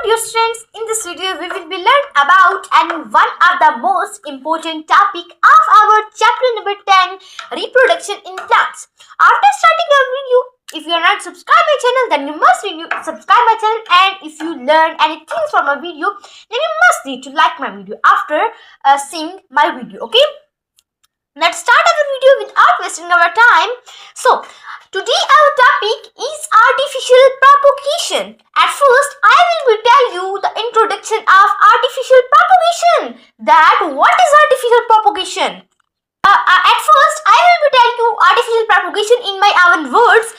dear students, in this video we will be learn about and one of the most important topic of our chapter number 10, reproduction in plants. After starting our video, if you are not subscribed my channel, then you must subscribe my channel, and if you learn anything from my video, then you must need to like my video after seeing my video. Okay, let's start our video without wasting our time. So today our topic is artificial propagation. At first, I will tell you the introduction of artificial propagation. That what is artificial propagation? At first, I will tell you artificial propagation in my own words.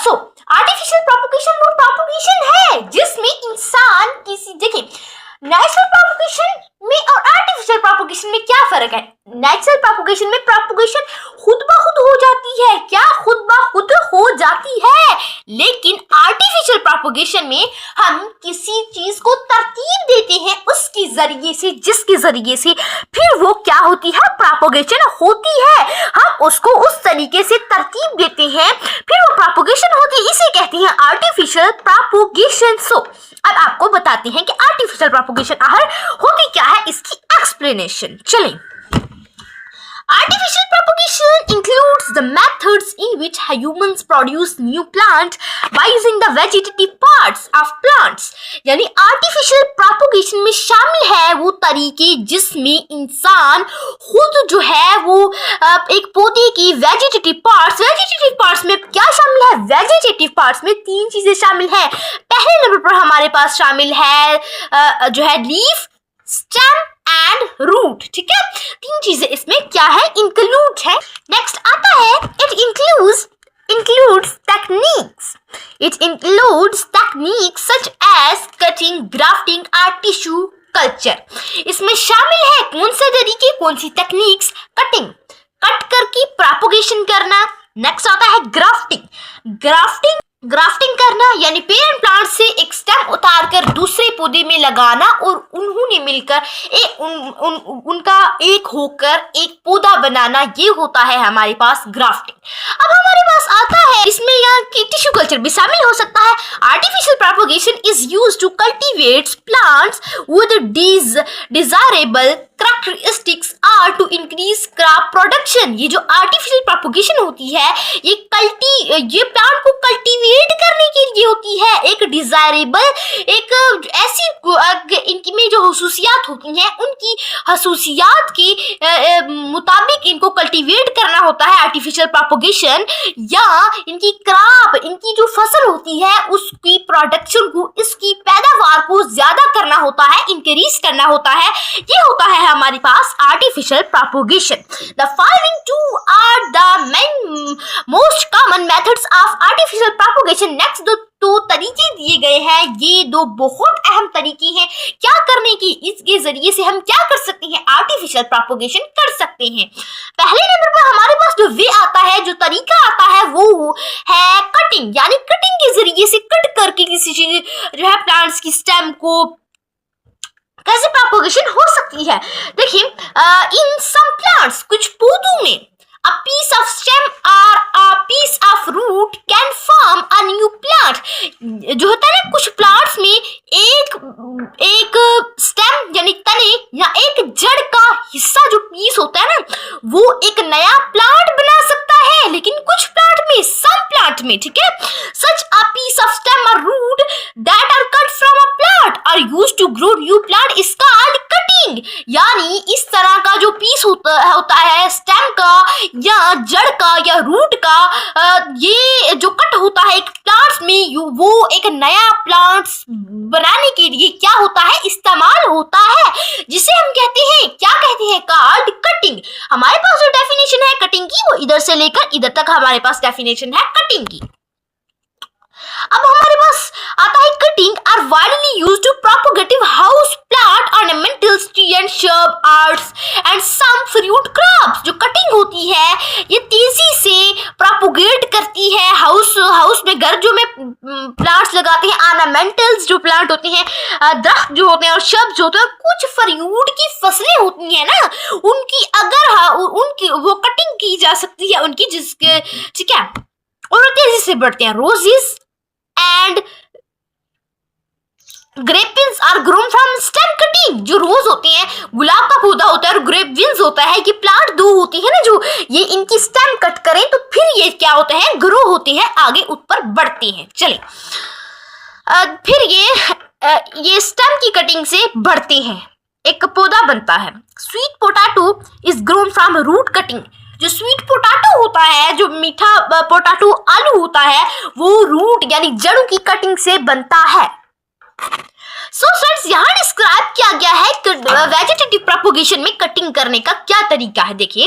So artificial propagation वो propagation है जिसमें इंसान किसी देखिए natural propagation में और artificial propagation में क्या फर्क है? नेचुरल प्रोपगेशन में प्रोपगेशन खुद ब खुद हो जाती है, क्या खुद ब खुद हो जाती है, लेकिन आर्टिफिशियल प्रोपगेशन में हम किसी चीज को तरतीब देते हैं उसके जरिए से, जिसके जरिए से फिर वो क्या होती है, प्रोपगेशन होती है। हम उसको उस तरीके से तरतीब देते हैं फिर वो प्रोपगेशन होती है, इसे कहते हैं आर्टिफिशियल प्रोपगेशन। सो अब आपको बताते हैं कि आर्टिफिशियल प्रोपगेशन आखिर होती क्या है, इसकी एक्सप्लेनेशन। चलें। Artificial propagation includes the methods in which humans produce new plant by using the vegetative parts of plants। यानी artificial propagation में शामिल है वो तरीके जिसमें इंसान खुद जो है वो एक पौधे की vegetative parts में क्या शामिल है? vegetative parts में तीन चीजें शामिल है। पहले नंबर पर हमारे पास शामिल है जो है लीफ, स्टेम एंड रूट। ठीक है, तीन चीजें इसमें क्या है, इंक्लूड है। नेक्स्ट आता है it includes techniques such as cutting, grafting और tissue culture। इसमें शामिल है कौन से तरीके, कौन सी टेक्निक्स? कट करके प्रोपगेशन करना। नेक्स्ट आता है ग्राफ्टिंग करना, यानी पेरेंट प्लांट से एक स्टेम उतारकर दूसरे पौधे में लगाना और उन्होंने मिलकर उनका एक होकर एक पौधा बनाना, ये होता है हमारे पास ग्राफ्टिंग। अब हमारे पास आता है इसमें यहाँ की टिश्यू कल्चर भी शामिल हो सकता है। Artificial propagation is used to cultivate plants with desirable characteristics are to increase crop production। ये जो artificial propagation होती है ये प्लांट को कल्टीवेट करने के लिए होती है, एक डिजायरेबल, एक ऐसी इनकी में जो खसूसियात होती हैं उनकी खसूसियात के मुताबिक इनको कल्टीवेट करना होता है आर्टिफिशियल प्रोपगेशन, या इनकी क्रॉप, इनकी जो फसल होती है उसकी प्रोडक्शन को, इसकी पैदावार को ज्यादा करना होता है, इंक्रीज करना होता है। ये होता है हमारे पास artificial propagation. The following two are the most common methods of artificial propagation. Next दो तरीके दिए गए हैं, ये दो बहुत अहम तरीके हैं क्या करने की, इसके जरिए से हम क्या कर सकते हैं, आर्टिफिशियल प्रोपगेशन कर सकते हैं। पहले नंबर पर हमारे पास जो वे आता है, जो तरीका आता है वो है कटिंग, यानी कटिंग के जरिए से कट करके किसी चीज जो है प्लांट्स की स्टेम को कैसे प्रोपगेशन हो सकती है। देखिए इन सम प्लांट्स, कुछ पौधों में a piece of stem or a piece of root can form a new plant। जो होता है ना, कुछ प्लांट्स में एक स्टेम यानी तने या एक जड़ का हिस्सा जो पीस होता है ना, वो एक नया प्लांट बना सकता है, लेकिन कुछ प्लांट में, सम प्लांट में, ठीक है, such a piece of stem or root that are cut from a plant are used to grow new plant is called cutting। यानी इस तरह का जो पीस होता है स्टेम का या जड़ का या रूट का, ये जो कट होता है एक प्लांट्स में, वो एक नया प्लांट्स बनाने के लिए क्या होता है, इस्तेमाल होता है, जिसे हम कहते हैं, क्या कहते हैं, कॉल्ड कटिंग। हमारे पास जो डेफिनेशन है कटिंग की वो इधर से लेकर इधर तक हमारे पास डेफिनेशन है कटिंग की। अब हमारे पास आता है cutting are widely used to propagative house plant, ornamentals, tree and shrub, arts and some fruit crops. जो कटिंग होती है ये तेजी से प्रोपगेट करती है हाउस में, घर जो में प्लांट्स लगाते हैं, ऑर्नामेंटल्स जो प्लांट होते हैं, दरख्त जो होते हैं, और शर्ब जो होते हैं, कुछ फ्रूट की फसलें होती हैं ना, उनकी अगर उनकी वो कटिंग की जा सकती है उनकी, जिसके ठीक है, और तेजी से बढ़ते हैं। Roses and grapevines are grown from stem cutting. जो रोज होते हैं, गुलाब का पौधा होता है और ग्रेपविंस होता है, कि प्लांट दो होती है ना, जो ये इनकी स्टेम कट करें तो फिर ये क्या होते हैं, ग्रो होते हैं, आगे ऊपर बढ़ते हैं। चलिए फिर ये स्टेम की कटिंग से बढ़ते हैं, एक पौधा बनता है। Sweet potato is grown from root cutting. जो स्वीट पोटैटो होता है, जो मीठा पोटैटो आलू होता है, वो रूट यानी जड़ों की कटिंग से बनता है। सो फ्रेंड्स, यहाँ डिस्क्राइब किया गया है वेजिटेटिव प्रोपगेशन में कटिंग करने का क्या तरीका है। देखिए,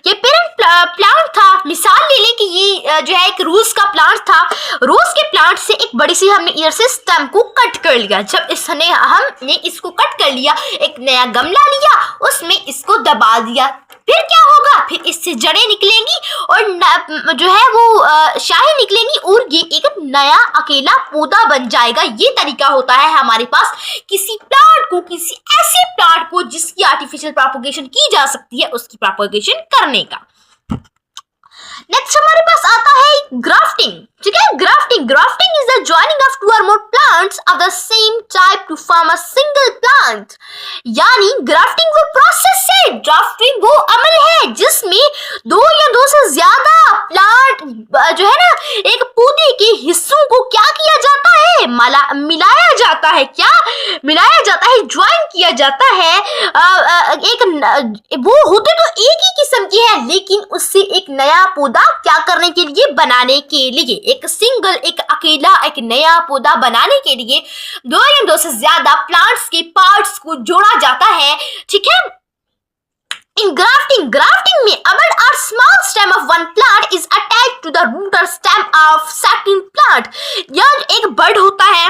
ये पेरेंट प्लांट था, मिसाल ले लें कि ये जो है एक रोज का प्लांट था। रोज के प्लांट से एक बड़ी सी हमने ईयर से स्टेम को कट कर लिया। जब हमने इसको कट कर लिया, एक नया गमला लिया, उसमें इसको दबा दिया, फिर क्या होगा, फिर इससे जड़ें निकलेंगी और जो है वो शाखें निकलेंगी और ये एक नया अकेला पौधा बन जाएगा। ये तरीका होता है हमारे पास किसी प्लांट को, किसी ऐसे प्लांट को जिसकी आर्टिफिशियल प्रोपगेशन की जा सकती है, उसकी प्रोपगेशन करने का। नेक्स्ट हमारे पास आता है ग्राफ्टिंग। ठीक है, grafting is the joining of two or more plants of the same type to form a single plant. यानी ग्राफ्टिंग वो प्रोसेस है, ग्राफ्टिंग वो अमल है जिसमें दो या दो से ज्यादा प्लांट जो है ना, एक पौधे के हिस्सों को क्या किया जाता है, मिलाया जाता है। क्या मिलाया जाता है, ज्वाइन किया जाता है। वो होते तो एक ही किस्म के हैं, लेकिन उससे एक नया पौधा क्या करने के लिए, बनाने के लिए, एक सिंगल, एक अकेला, एक नया पौधा बनाने के लिए दो या दो से ज्यादा प्लांट्स के पार्ट्स को जोड़ा जाता है। ठीक है, इन ग्राफ्टिंग में a bud or small stem of one plant is attached to the root or stem of second plant। यार एक बड होता है,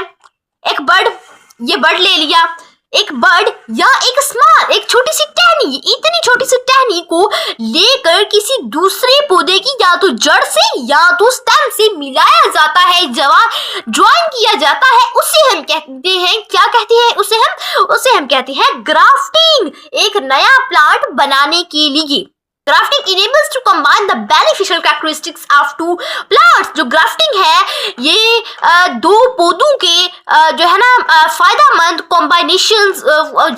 एक बड, ये बड ले लिया, एक बड या एक स्मॉल, एक छोटी सी टहनी, इतनी छोटी सी टहनी को लेकर किसी दूसरे पौधे की या तो जड़ से या तो स्टेम से मिलाया जाता है, ज्वाइन किया जाता है। उसे हम कहते हैं, क्या कहते हैं उसे हम कहते हैं ग्राफ्टिंग, एक नया प्लांट बनाने के लिए। Grafting enables to combine the beneficial characteristics of two plants। जो ग्राफ्टिंग है, ये दो पौधों के जो है ना फायदामंद कॉम्बिनेशंस,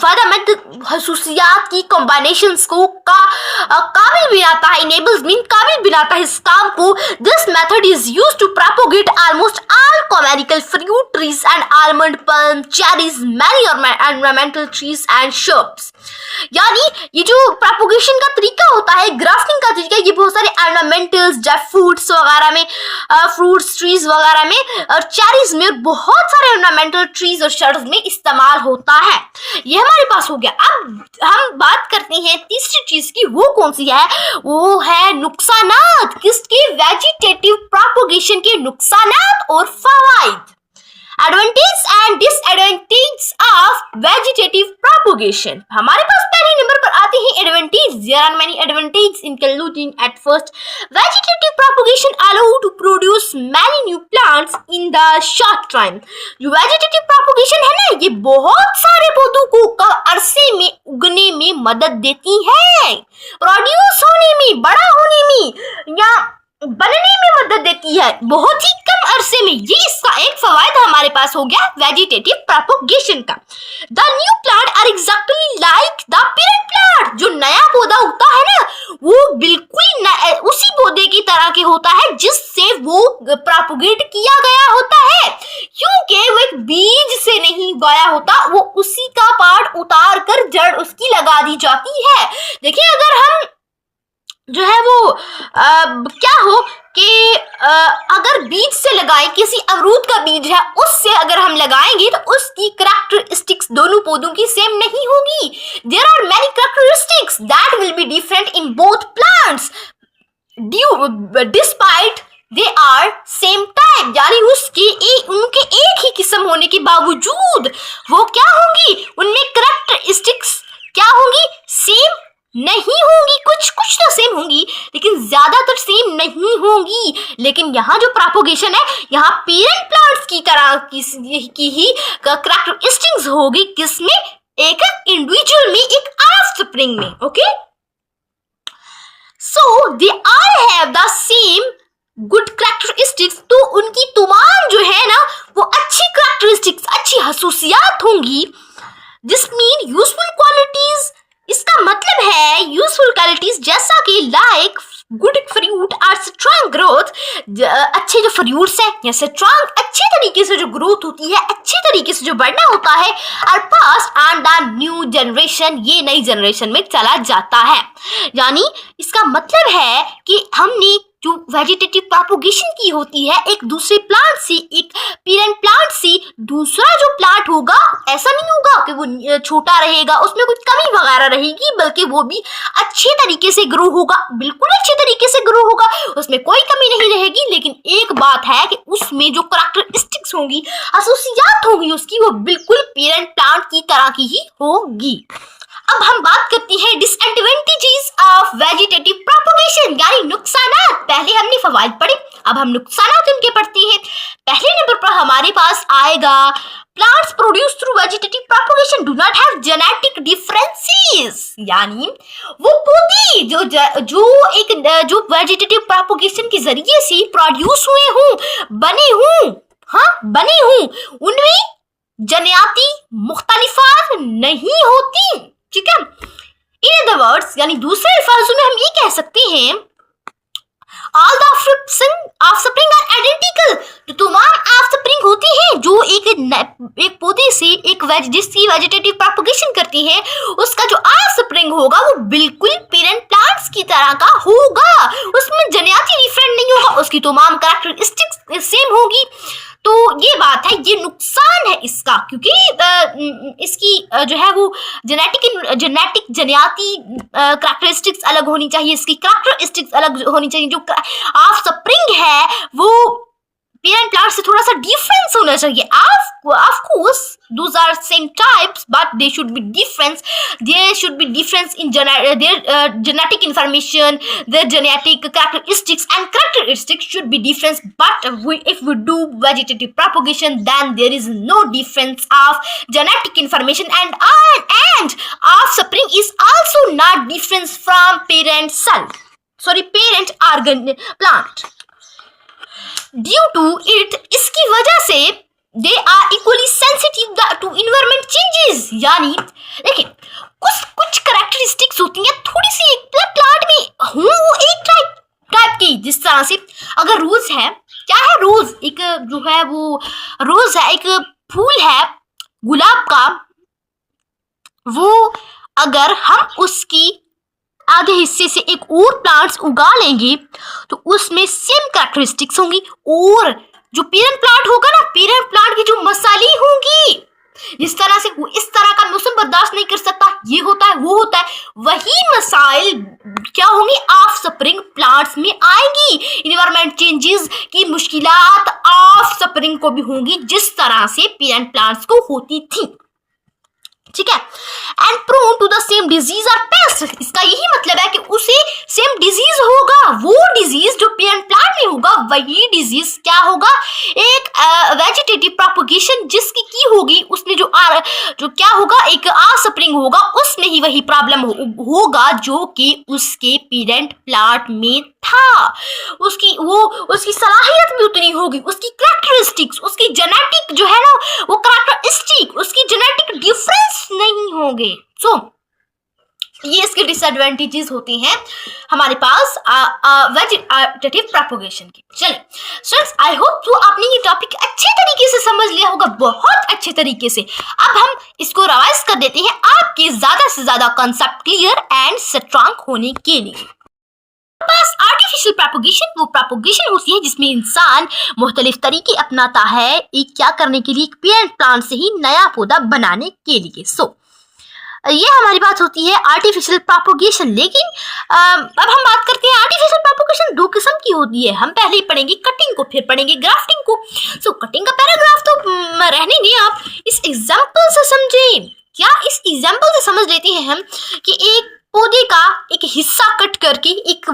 फायदामंद खसूसियात की कॉम्बिनेशंस को काबिल बनाता है। enables मीन काबिल बनाता है इस काम को। This method is used to propagate almost all commercial fruit trees and almond, palm, cherries, many ornamental trees and shrubs। यानी ये जो प्रोपगेशन का तरीका होता है, ग्राफ्टिंग का तरीका, ये बहुत सारे ऑर्नामेंटल्स, फ्रूट्स वगैरह में, फ्रूट्स ट्रीज वगैरह में और चेरीज में, बहुत सारे ऑर्नामेंटल ट्रीज और शर्ट्स में इस्तेमाल होता है। ये हमारे पास हो गया। अब हम बात करते हैं तीसरी चीज की, वो कौन सी है, वो है नुकसानात। किसके, वेजिटेटिव प्रोपगेशन के नुकसानात और फवाइद। Advantage and disadvantage of vegetative propagation. हमारे पास पहले नंबर पर आते हैं advantage. There are many advantage including at first, vegetative propagation allow to produce many new plants in the short time. जो वेजिटेटिव प्रोपगेशन है ना, ये बहुत सारे पौधों को कम अरसे में उगने में मदद देती है, प्रोड्यूस होने में, बड़ा होने में या बनने में मदद देती है बहुत ही कम अरसे में। ये इसका एक फवायद हमारे पास हो गया वेजिटेटिव प्रोपगेशन का। The new plant are exactly like the parent plant. जो नया पौधा उगता है ना, वो बिल्कुल उसी पौधे की तरह के होता है जिससे वो प्रोपगेट किया गया होता है, क्योंकि वो एक बीज से नहीं उगाया होता, वो उसी का पार्ट उतार कर जड़ उसकी लगा दी जाती है। देखिए, अगर हम जो है वो क्या हो कि अगर बीज से लगाएं, किसी अमरूद का बीज है, उससे अगर हम लगाएंगे तो उसकी कैरेक्टरिस्टिक्स दोनों पौधों की सेम नहीं होगी। There are many characteristics that will be different in both plants despite they are same type. यानी उनके एक ही किस्म होने के बावजूद वो क्या होंगी, उनमें कैरेक्टरिस्टिक्स क्या होंगी, सेम नहीं होंगी। कुछ तो सेम होंगी, लेकिन ज्यादातर सेम नहीं होंगी। लेकिन यहाँ जो प्रोपगेशन है, यहाँ पेरेंट प्लांट्स की तरह की ही कैरेक्टरिस्टिक्स होगी, किसमें, एक इंडिविजुअल में, एक ऑफस्प्रिंग में। Okay, so they all have the same good characteristics. तो उनकी तमाम जो है ना वो अच्छी कैरेक्टरिस्टिक्स, अच्छी अच्छी खसूसियात होंगी, दिस मीन यूजफुल क्वालिटीज। इसका मतलब है यूजफुल क्वालिटीज जैसा कि लाइक गुड फ्रूट और स्ट्रांग ग्रोथ, अच्छे जो फ्रूट्स हैं या स्ट्रांग अच्छे तरीके से जो ग्रोथ होती है, अच्छे तरीके से जो बढ़ना होता है, और पास एंड द न्यू जनरेशन, ये नई जनरेशन में चला जाता है। यानी इसका मतलब है कि हमने जो वेजिटेटिव प्रोपोगेशन की होती है एक दूसरे प्लांट से, एक पेरेंट प्लांट से दूसरा जो प्लांट होगा, ऐसा नहीं होगा कि वो छोटा रहेगा, उसमें कुछ कमी वगैरह रहेगी, बल्कि वो भी अच्छे तरीके से ग्रो होगा, बिल्कुल अच्छे तरीके से ग्रो होगा, उसमें कोई कमी नहीं रहेगी। लेकिन एक बात है कि उसमें जो करैक्टरिस्टिक्स होंगी, खसूसियात होंगी उसकी, वो बिल्कुल पेरेंट प्लांट की तरह की ही होगी। अब हम बात करते हैं डिसएडवांटेजेस ऑफ वेजिटेटिव प्रोपोगेशन, यानी नुकसानात। पहले हमने फवाइद पढ़े, अब हम नुकसानात इनके पढ़ते हैं। पहले नंबर पर हमारे पास आएगा plants produce through vegetative propagation do not have genetic differences, यानी वो पौधे जो वेजिटेटिव प्रोपोगेशन के जरिए से प्रोड्यूस हुए हों, बने हों, उनमें जनियाती मुख्तलिफात नहीं होती। ठीक है, इन अदर वर्ड्स, यानी दूसरे अल्फाजों में हम ये कह सकते हैं all the offspring are identical. तो तमाम ऑफस्प्रिंग होती हैं जो एक पौधे से जिसकी वेजिटेटिव प्रोपोगेशन करती है, उसका जो ऑफस्प्रिंग होगा वो बिल्कुल पेरेंट प्लांट्स की तरह का होगा, उसमें जनियाती डिफरेंट नहीं होगा, उसकी तमाम कैरेक्टरिस्टिक्स सेम होगी। तो ये बात है, ये नुकसान है इसका, क्योंकि इसकी जो है वो जनियाती कैरेक्टरिस्टिक्स अलग होनी चाहिए, इसकी कैरेक्टरिस्टिक्स अलग होनी चाहिए। जो ऑफस्प्रिंग है वो पेरेंट प्लांट से थोड़ा सा डिफरेंस होना चाहिए। Of course, those are same types, but they should be difference. There should be difference in their genetic information, their genetic characteristics, and characteristics should be different. But if we do vegetative propagation, then there is no difference of genetic information, and offspring is also not different from parent organ plant. Due to it, इसकी वजह से they are equally sensitive to environment changes। यानी देखिए, कुछ characteristics होती हैं थोड़ी सी plant में हो, वो एक टाइप की, जिस तरह से अगर रोज है, क्या है रोज, एक जो है वो रोज है, एक फूल है गुलाब का, वो अगर हम उसकी आधे हिस्से से एक और प्लांट्स उगा लेंगे तो उसमें सेम कैरेक्टरिस्टिक्स होंगी, और जो पेरेंट प्लांट होगा ना, पेरेंट प्लांट की जो मसाली होंगी, जिस तरह से वो इस तरह का मौसम बर्दाश्त नहीं कर सकता, ये होता है वो होता है, वही मसाइल क्या होंगी ऑफस्प्रिंग प्लांट्स में आएंगी। इन्वायरमेंट चेंजेस की मुश्किलात ऑफस्प्रिंग को भी होंगी, जिस तरह से पेरेंट प्लांट्स को होती थी। ठीक है, and prone to the same disease और पेस्ट। इसका यही मतलब है कि उसे सेम डिजीज होगा, वो डिजीज जो पेरेंट प्लांट में होगा वही डिजीज क्या होगा, एक वेजिटेटिव प्रोपोगेशन जिसकी की होगी, उसमें जो क्या होगा, एक ऑफस्प्रिंग होगा, उसमें ही वही प्रॉब्लम होगा जो कि उसके पेरेंट प्लांट में था। उसकी सलाहियत भी उतनी होगी, उसकी कैरेक्टरिस्टिक्स, उसकी जेनेटिक जो है ना वो कैरेक्टरिस्टिक, उसकी जेनेटिक डिफरेंस नहीं होंगे। ये इसके डिसएडवांटेजेस होती हैं हमारे पास वेजिटेटिव प्रोपोगेशन की। चलिए स्टूडेंट्स, आई होप तो आपने ये टॉपिक अच्छे तरीके से समझ लिया होगा, बहुत अच्छे तरीके से। अब हम इसको रिवाइज कर देते हैं आपके ज्यादा से ज्यादा कॉन्सेप्ट क्लियर एंड स्ट्रांग होने के लिए। पास आर्टिफिशियल प्रोपोगेशन वो प्रोपोगेशन होती है जिसमें इंसान मुख्तलिफ तरीके अपनाता है एक क्या करने के लिए, एक पेरेंट प्लांट से ही नया पौधा बनाने के लिए। ये हमारी बात होती है आर्टिफिशियल प्रोपोगेशन। लेकिन अब हम बात करते हैं आर्टिफिशियल प्रोपोगेशन दो किस्म की होती है। हम पहले पढ़ेंगे कटिंग को, फिर पढ़ेंगे ग्राफ्टिंग को। कटिंग का पैराग्राफ तो रहने दें, आप इस एग्जाम्पल से समझें। क्या इस एग्जाम्पल से समझ लेते हैं हम कि एक पौधे का एक हिस्सा कट करके, एक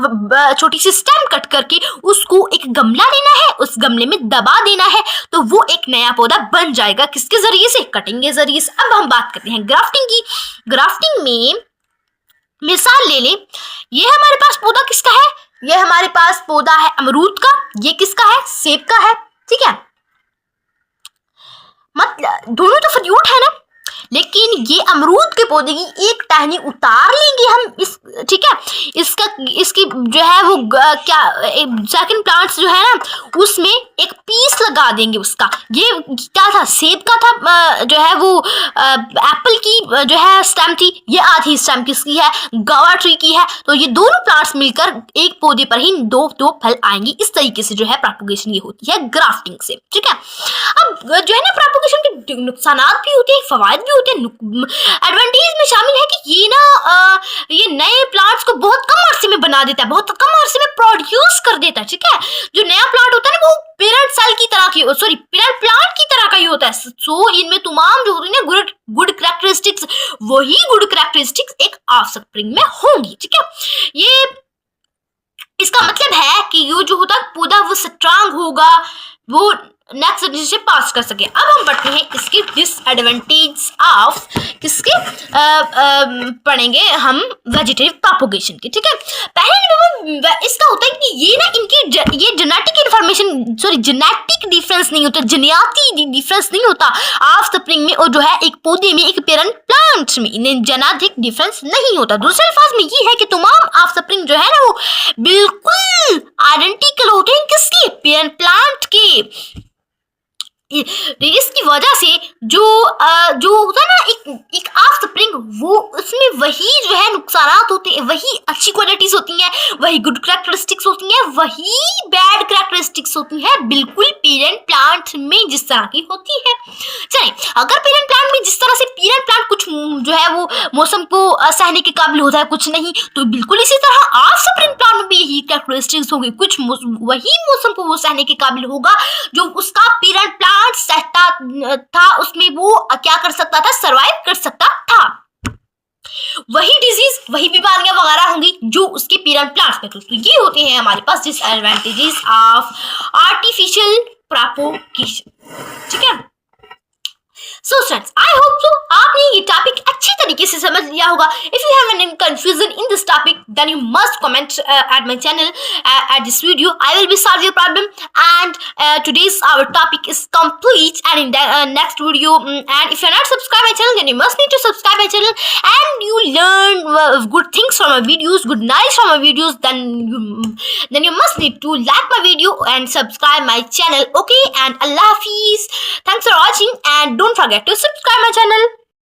छोटी सी स्टेम कट करके उसको एक गमला लेना है, उस गमले में दबा देना है तो वो एक नया पौधा बन जाएगा। किसके जरिए से? कटिंग के जरिए से। अब हम बात करते हैं ग्राफ्टिंग की। ग्राफ्टिंग में मिसाल ले लें, ये हमारे पास पौधा किसका है? ये हमारे पास पौधा है अमरूद का। ये किसका है? सेब का है। ठीक है, मतलब दोनों तो फ्रूट है ना, लेकिन ये अमरूद के पौधे की एक टहनी उतार लेंगे हम इस, ठीक है, इसकी जो है वो क्या सेकंड प्लांट्स जो है ना उसमें एक पीस लगा देंगे उसका। ये क्या था, सेब का था, जो है वो एप्पल की जो है स्टेम थी, ये आधी स्टेम किसकी है, गावा ट्री की है। तो ये दोनों प्लांट्स मिलकर एक पौधे पर ही दो फल आएंगे। इस तरीके से जो है प्रोपगेशन ये होती है ग्राफ्टिंग से, ठीक है। अब जो है ना प्रोपगेशन के नुकसान भी होते हैं, फवायद भी होते हैं। एडवांटेज में शामिल है कि ये ना ये नए प्लांट्स को बहुत कम अरसे में बना देता है, बहुत कम अरसे में प्रोड्यूस कर देता है, ठीक है। जो नया प्लांट होता है ना वो पेरेंट सेल की तरह की, सॉरी पेरेंट प्लांट की तरह का ही होता है। सो इनमें तमाम जो होती है ना गुड कैरेक्टरिस्टिक्स, वही गुड कैरेक्टरिस्टिक्स एक ऑफस्प्रिंग में होंगी, ठीक है। ये इसका मतलब है कि ये जो होता है पौधा वो स्ट्रांग होगा, वो नेक्स्ट जनरेशन से पास कर सके। अब हम पढ़ते हैं इसके डिसएडवांटेज ऑफ किसके पढ़ेंगे हम वेजिटेटिव प्रोपगेशन के, ठीक है। पहले इसका होता है कि ये ना इनकी ये genetic information, sorry genetic difference नहीं होता, जनियाती डिफरेंस नहीं होता ऑफस्प्रिंग में और जो है एक पौधे में, एक पेरेंट प्लांट में, इन्हें जेनेटिक डिफरेंस नहीं होता। दूसरे अल्फाज में ये है कि तमाम ऑफस्प्रिंग जो है ना वो बिल्कुल आइडेंटिकल होते हैं किसके, पेरेंट प्लांट के। इसकी वजह से जो होता है ना एक ऑफस्प्रिंग, वो उसमें वही जो है नुकसानात होते हैं, वही अच्छी क्वालिटीज होती हैं, वही गुड कैरेक्टरिस्टिक्स होती हैं, वही बैड कैरेक्टरिस्टिक्स होती हैं, बिल्कुल पेरेंट प्लांट में जिस तरह की होती है। चलिए, अगर पेरेंट प्लांट में जिस तरह से पेरेंट प्लांट कुछ जो है वो मौसम को सहने के काबिल होता है, कुछ नहीं, तो बिल्कुल इसी तरह ऑफस्प्रिंग प्लांट में भी यही कैरेक्टरिस्टिक्स होगी, कुछ वही मौसम को वो सहने के काबिल होगा जो उसका पेरेंट प्लांट सहता था, उसमें वो क्या कर सकता था, सरवाइव कर सकता था। वही डिजीज, वही बीमारियां वगैरह होंगी जो उसके पेरेंट प्लांट्स में थी। तो ये होते हैं हमारे पास डिसएडवांटेजेस ऑफ आर्टिफिशियल प्रोपगेशन, ठीक है। So students, I hope so आपने ये टॉपिक अच्छी तरीके से समझ लिया होगा। If you have any confusion in this topic then you must comment at my channel at this video. I will be solve your problem, and today's our topic is complete, and in the next video, and if you're not subscribed my channel then you must need to subscribe my channel, and you learn good things from my videos, good knowledge from my videos, then you must need to like my video and subscribe my channel, okay? And Allah Hafiz, thanks for watching, and don't forget to subscribe my channel.